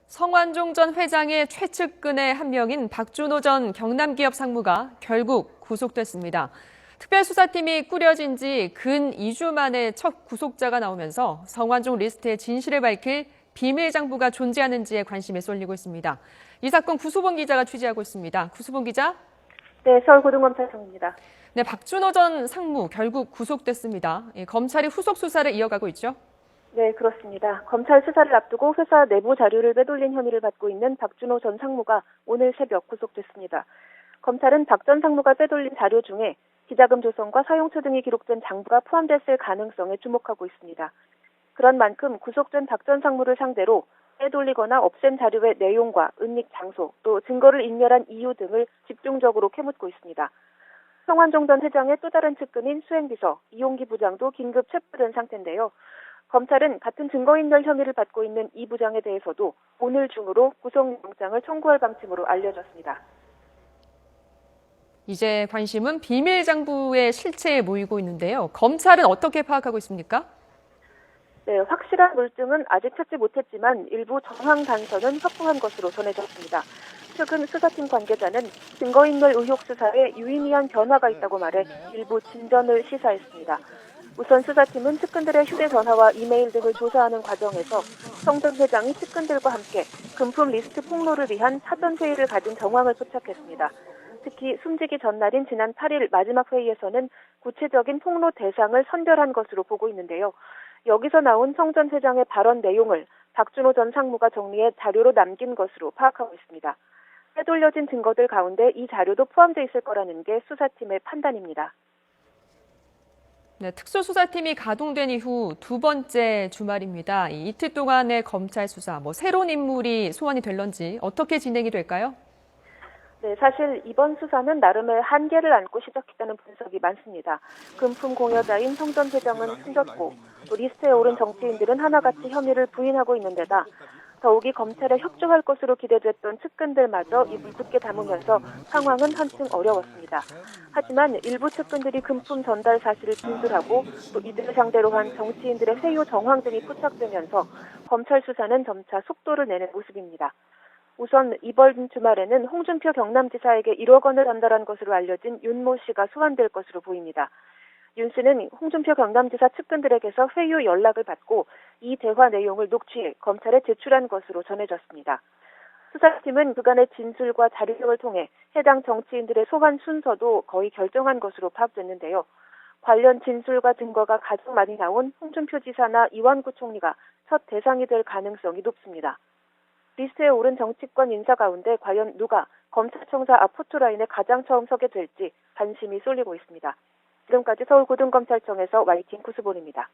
성완종 전 회장의 최측근의 한 명인 박준호 전 경남기업 상무가 결국 구속됐습니다. 특별수사팀이 꾸려진 지 근 2주 만에 첫 구속자가 나오면서 성완종 리스트의 진실을 밝힐 비밀 장부가 존재하는지에 관심이 쏠리고 있습니다. 이 사건 구수봉 기자가 취재하고 있습니다. 구수봉 기자. 네, 서울고등검찰청입니다. 네, 박준호 전 상무 결국 구속됐습니다. 검찰이 후속 수사를 이어가고 있죠? 네, 그렇습니다. 검찰 수사를 앞두고 회사 내부 자료를 빼돌린 혐의를 받고 있는 박준호 전 상무가 오늘 새벽 구속됐습니다. 검찰은 박 전 상무가 빼돌린 자료 중에 기자금 조성과 사용처 등이 기록된 장부가 포함됐을 가능성에 주목하고 있습니다. 그런 만큼 구속된 박 전 상무를 상대로 빼돌리거나 없앤 자료의 내용과 은닉 장소, 또 증거를 인멸한 이유 등을 집중적으로 캐묻고 있습니다. 성완종 전 회장의 또 다른 측근인 수행비서 이용기 부장도 긴급 체포된 상태인데요. 검찰은 같은 증거인멸 혐의를 받고 있는 이 부장에 대해서도 오늘 중으로 구속영장을 청구할 방침으로 알려졌습니다. 이제 관심은 비밀 장부의 실체에 모이고 있는데요. 검찰은 어떻게 파악하고 있습니까? 네, 확실한 물증은 아직 찾지 못했지만 일부 정황 단서는 확보한 것으로 전해졌습니다. 최근 수사팀 관계자는 증거인멸 의혹 수사에 유의미한 변화가 있다고 말해 일부 진전을 시사했습니다. 우선 수사팀은 측근들의 휴대전화와 이메일 등을 조사하는 과정에서 성 전 회장이 측근들과 함께 금품 리스트 폭로를 위한 사전 회의를 가진 정황을 포착했습니다. 특히 숨지기 전날인 지난 8일 마지막 회의에서는 구체적인 폭로 대상을 선별한 것으로 보고 있는데요. 여기서 나온 성 전 회장의 발언 내용을 박준호 전 상무가 정리해 자료로 남긴 것으로 파악하고 있습니다. 빼돌려진 증거들 가운데 이 자료도 포함되어 있을 거라는 게 수사팀의 판단입니다. 네, 특수수사팀이 가동된 이후 두 번째 주말입니다. 이틀 동안의 검찰 수사, 새로운 인물이 소환이 될런지 어떻게 진행이 될까요? 네, 사실 이번 수사는 나름의 한계를 안고 시작했다는 분석이 많습니다. 금품 공여자인 성 전 회장은 숨졌고 또 리스트에 오른 정치인들은 하나같이 혐의를 부인하고 있는 데다 더욱이 검찰에 협조할 것으로 기대됐던 측근들마저 입을 굳게 다무면서 상황은 한층 어려웠습니다. 하지만 일부 측근들이 금품 전달 사실을 진술하고 또 이들을 상대로 한 정치인들의 회유 정황 등이 포착되면서 검찰 수사는 점차 속도를 내는 모습입니다. 우선 이번 주말에는 홍준표 경남지사에게 1억 원을 전달한 것으로 알려진 윤모 씨가 소환될 것으로 보입니다. 윤 씨는 홍준표 경남지사 측근들에게서 회유 연락을 받고 이 대화 내용을 녹취해 검찰에 제출한 것으로 전해졌습니다. 수사팀은 그간의 진술과 자료 등을 통해 해당 정치인들의 소환 순서도 거의 결정한 것으로 파악됐는데요. 관련 진술과 증거가 가장 많이 나온 홍준표 지사나 이완구 총리가 첫 대상이 될 가능성이 높습니다. 리스트에 오른 정치권 인사 가운데 과연 누가 검찰청사 앞 포토라인에 가장 처음 서게 될지 관심이 쏠리고 있습니다. 지금까지 서울고등검찰청에서 YTN 구수본입니다.